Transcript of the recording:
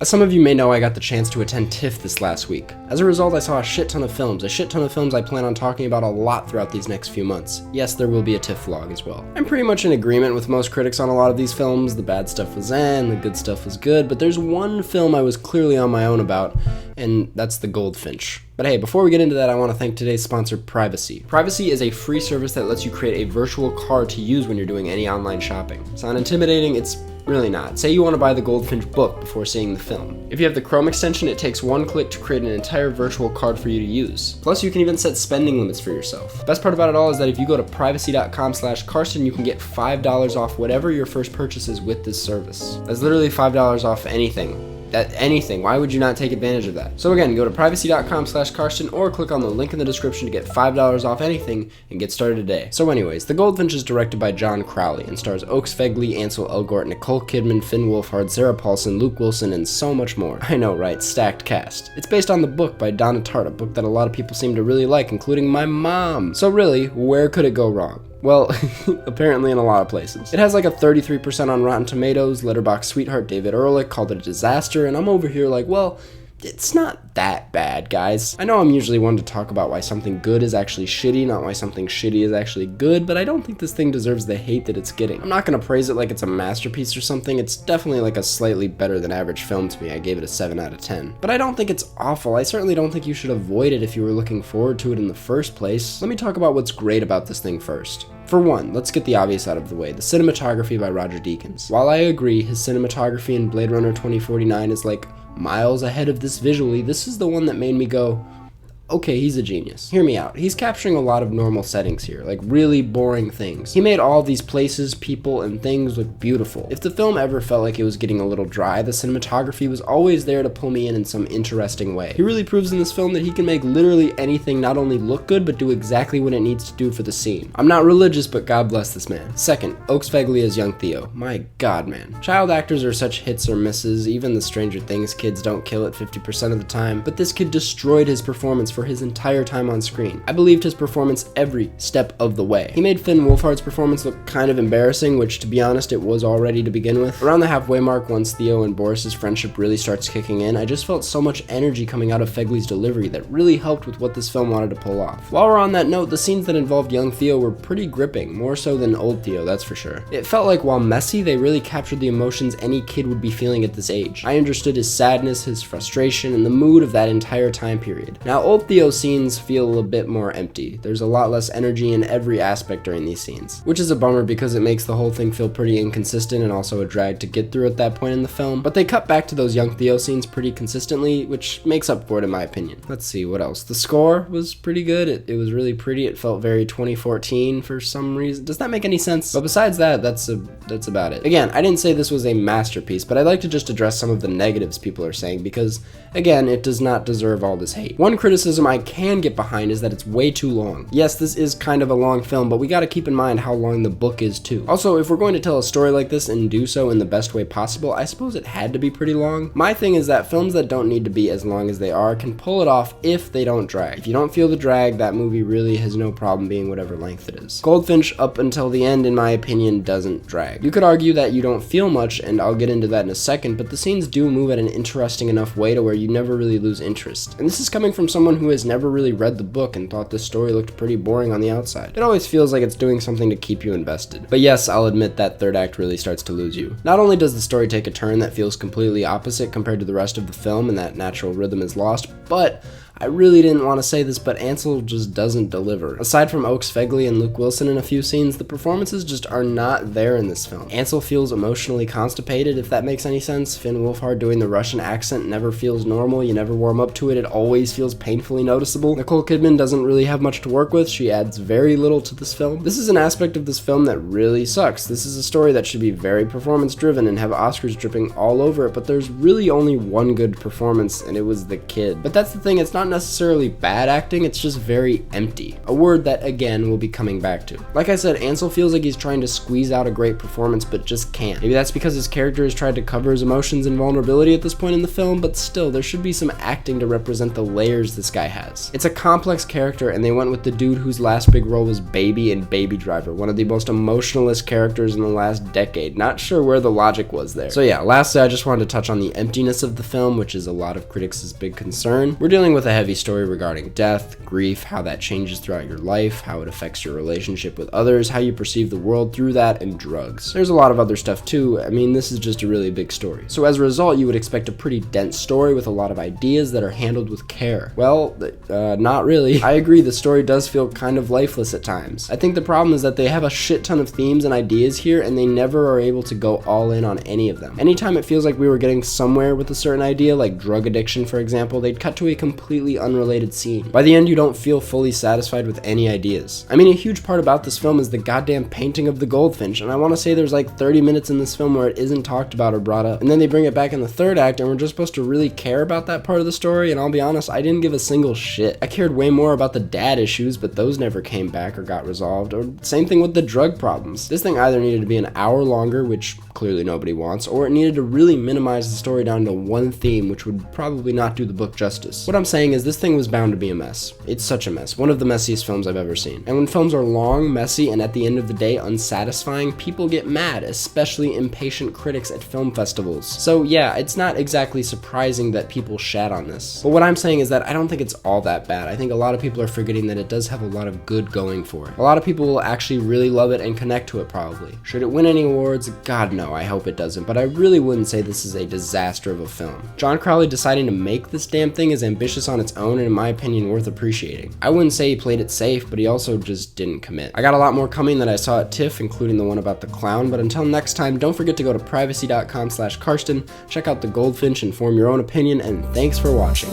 As some of you may know, I got the chance to attend TIFF this last week. As a result, I saw a shit ton of films I plan on talking about a lot throughout these next few months. Yes, there will be a TIFF vlog as well. I'm pretty much in agreement with most critics on a lot of these films. The bad stuff was the good stuff was good, but there's one film I was clearly on my own about, and that's the Goldfinch. But hey, before we get into that, I want to thank today's sponsor, Privacy. Privacy is a free service that lets you create a virtual card to use when you're doing any online shopping. Sound intimidating? It's really not. Say you want to buy the Goldfinch book before seeing the film. If you have the Chrome extension, it takes one click to create an entire virtual card for you to use. Plus, you can even set spending limits for yourself. The best part about it all is that if you go to privacy.com/Karsten, you can get $5 off whatever your first purchase is with this service. That's literally $5 off anything. Anything. Why would you not take advantage of that? So again, go to privacy.com/Karsten or click on the link in the description to get $5 off anything and get started today. So anyways, The Goldfinch is directed by John Crowley and stars Oaks Fegley, Ansel Elgort, Nicole Kidman, Finn Wolfhard, Sarah Paulson, Luke Wilson, and so much more. I know, right? Stacked cast. It's based on the book by Donna Tartt, a book that a lot of people seem to really like, including my mom. So really, where could it go wrong? Well, apparently in a lot of places. It has like a 33% on Rotten Tomatoes. Letterboxd sweetheart David Ehrlich called it a disaster, and I'm over here like, well, it's not that bad, guys. I know I'm usually one to talk about why something good is actually shitty, not why something shitty is actually good, but I don't think this thing deserves the hate that it's getting. I'm not gonna praise it like it's a masterpiece or something. It's definitely like a slightly better than average film to me. I gave it a 7 out of 10. But I don't think it's awful. I certainly don't think you should avoid it if you were looking forward to it in the first place. Let me talk about what's great about this thing first. For one, let's get the obvious out of the way, the cinematography by Roger Deakins. While I agree his cinematography in Blade Runner 2049 is like miles ahead of this visually, this is the one that made me go, okay, he's a genius. Hear me out. He's capturing a lot of normal settings here, like really boring things. He made all these places, people, and things look beautiful. If the film ever felt like it was getting a little dry, the cinematography was always there to pull me in some interesting way. He really proves in this film that he can make literally anything not only look good, but do exactly what it needs to do for the scene. I'm not religious, but God bless this man. Second, Oaks Fegley as young Theo. My God, man. Child actors are such hits or misses. Even the Stranger Things kids don't kill it 50% of the time, but this kid destroyed his performance for his entire time on screen. I believed his performance every step of the way. He made Finn Wolfhard's performance look kind of embarrassing, which to be honest it was already to begin with. Around the halfway mark, once Theo and Boris's friendship really starts kicking in, I just felt so much energy coming out of Fegley's delivery that really helped with what this film wanted to pull off. While we're on that note, the scenes that involved young Theo were pretty gripping, more so than old Theo, that's for sure. It felt like while messy, they really captured the emotions any kid would be feeling at this age. I understood his sadness, his frustration, and the mood of that entire time period. Now, old Theo's scenes feel a bit more empty. There's a lot less energy in every aspect during these scenes, which is a bummer because it makes the whole thing feel pretty inconsistent and also a drag to get through at that point in the film. But they cut back to those young Theo scenes pretty consistently, which makes up for it in my opinion. Let's see, what else? The score was pretty good. It was really pretty. It felt very 2014 for some reason. Does that make any sense? But besides that, that's about it. Again, I didn't say this was a masterpiece, but I'd like to just address some of the negatives people are saying because, again, it does not deserve all this hate. One criticism I can get behind is that it's way too long. Yes, this is kind of a long film, but we gotta keep in mind how long the book is too. Also, if we're going to tell a story like this and do so in the best way possible, I suppose it had to be pretty long. My thing is that films that don't need to be as long as they are can pull it off if they don't drag. If you don't feel the drag, that movie really has no problem being whatever length it is. Goldfinch, up until the end, in my opinion, doesn't drag. You could argue that you don't feel much, and I'll get into that in a second, but the scenes do move at an interesting enough way to where you never really lose interest. And this is coming from someone who has never really read the book and thought this story looked pretty boring on the outside. It always feels like it's doing something to keep you invested. But yes, I'll admit that third act really starts to lose you. Not only does the story take a turn that feels completely opposite compared to the rest of the film and that natural rhythm is lost, but I really didn't want to say this, but Ansel just doesn't deliver. Aside from Oaks Fegley and Luke Wilson in a few scenes, the performances just are not there in this film. Ansel feels emotionally constipated, if that makes any sense. Finn Wolfhard doing the Russian accent never feels normal. You never warm up to it. It always feels painfully noticeable. Nicole Kidman doesn't really have much to work with. She adds very little to this film. This is an aspect of this film that really sucks. This is a story that should be very performance driven and have Oscars dripping all over it, but there's really only one good performance, and it was the kid. But that's the thing, it's not necessarily bad acting, it's just very empty. A word that, again, we'll be coming back to. Like I said, Ansel feels like he's trying to squeeze out a great performance, but just can't. Maybe that's because his character has tried to cover his emotions and vulnerability at this point in the film, but still, there should be some acting to represent the layers this guy has. It's a complex character, and they went with the dude whose last big role was Baby in Baby Driver, one of the most emotionalist characters in the last decade. Not sure where the logic was there. So yeah, lastly, I just wanted to touch on the emptiness of the film, which is a lot of critics' big concern. We're dealing with a heavy story regarding death, grief, how that changes throughout your life, how it affects your relationship with others, how you perceive the world through that, and drugs. There's a lot of other stuff too. I mean, this is just a really big story. So as a result, you would expect a pretty dense story with a lot of ideas that are handled with care. Well, not really. I agree, the story does feel kind of lifeless at times. I think the problem is that they have a shit ton of themes and ideas here, and they never are able to go all in on any of them. Anytime it feels like we were getting somewhere with a certain idea, like drug addiction for example, they'd cut to a completely unrelated scene. By the end, you don't feel fully satisfied with any ideas. I mean, a huge part about this film is the goddamn painting of the Goldfinch, and I want to say there's like 30 minutes in this film where it isn't talked about or brought up. And then they bring it back in the third act, and we're just supposed to really care about that part of the story, and I'll be honest, I didn't give a single shit. I cared way more about the dad issues, but those never came back or got resolved, or same thing with the drug problems. This thing either needed to be an hour longer, which clearly nobody wants, or it needed to really minimize the story down to one theme, which would probably not do the book justice. What I'm saying is this thing was bound to be a mess. It's such a mess. One of the messiest films I've ever seen. And when films are long, messy, and at the end of the day unsatisfying, people get mad, especially impatient critics at film festivals. So yeah, it's not exactly surprising that people shat on this. But what I'm saying is that I don't think it's all that bad. I think a lot of people are forgetting that it does have a lot of good going for it. A lot of people will actually really love it and connect to it probably. Should it win any awards? God no, I hope it doesn't, but I really wouldn't say this is a disaster of a film. John Crowley deciding to make this damn thing is ambitious on its own and in my opinion worth appreciating. I wouldn't say he played it safe, but he also just didn't commit. I got a lot more coming that I saw at TIFF, including the one about the clown, but until next time, don't forget to go to privacy.com/Karsten, check out the Goldfinch and form your own opinion, and thanks for watching.